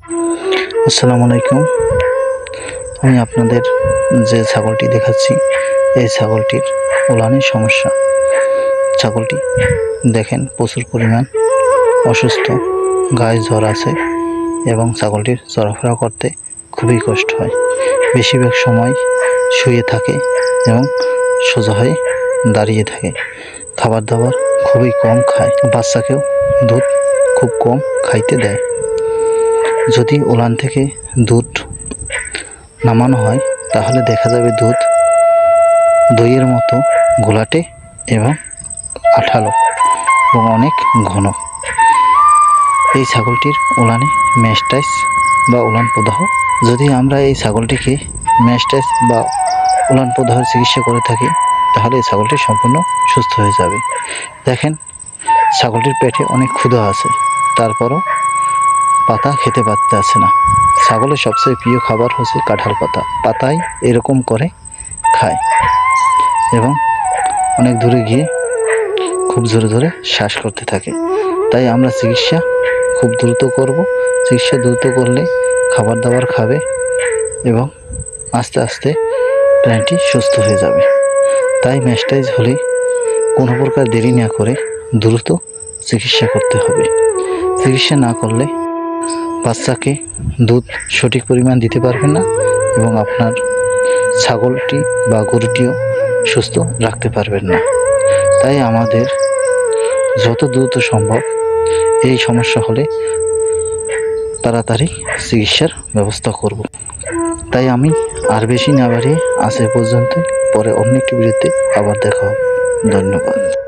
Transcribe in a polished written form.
আসসালামু আলাইকুম। আমি আপনাদের যে ছাগলটি দেখাচ্ছি, এই ছাগলটির ওলানের সমস্যা। ছাগলটি দেখেন প্রচুর পরিমাণ অসুস্থ, গায়ে জ্বর আছে এবং ছাগলটির চলাফেরা করতে খুবই কষ্ট হয়। বেশিরভাগ সময় শুয়ে থাকে এবং সোজা হয়ে দাঁড়িয়ে থাকে। খাবার দাবার খুবই কম খায়, বাচ্চাকেও দুধ খুব কম খাইতে দেয়। যদি ওলান থেকে দুধ নামানো হয় তাহলে দেখা যাবে দুধ দইয়ের মতো ঘোলাটে এবং আঠালো এবং অনেক ঘন। এই ছাগলটির ওলানে ম্যাস্টাইস বা ওলান প্রদাহ। যদি আমরা এই ছাগলটিকে ম্যাস্টাইস বা ওলান প্রদাহের চিকিৎসা করে থাকি তাহলে এই ছাগলটি সম্পূর্ণ সুস্থ হয়ে যাবে। দেখেন, ছাগলটির পেটে অনেক ক্ষুধা আছে, তারপরও পাতা খেতে পারতেছে না। ছাগলের সবচেয়ে প্রিয় খাবার হচ্ছে কাঁঠাল পাতা। পাতায় এরকম করে খায় এবং অনেক দূরে গিয়ে খুব জোরে জোরে শ্বাস করতে থাকে। তাই আমরা চিকিৎসা খুব দ্রুত করব। চিকিৎসা দ্রুত করলে খাবার দাবার খাবে এবং আস্তে আস্তে প্রাণীটি সুস্থ হয়ে যাবে। তাই ম্যাস্টাইজ হলে কোনো প্রকার দেরি না করে দ্রুত চিকিৎসা করতে হবে। চিকিৎসা না করলে বাচ্চাকে দুধ সঠিক পরিমাণ দিতে পারবেন না এবং আপনার ছাগলটি বা গরুটিও সুস্থ রাখতে পারবেন না। তাই আমাদের যত দ্রুত সম্ভব এই সমস্যা হলে তাড়াতাড়ি চিকিৎসার ব্যবস্থা করব। তাই আমি আর বেশি না বাড়িয়ে আজ এ পর্যন্ত, পরে অন্য একটি ভিডিওতে আবার দেখা হবে। ধন্যবাদ।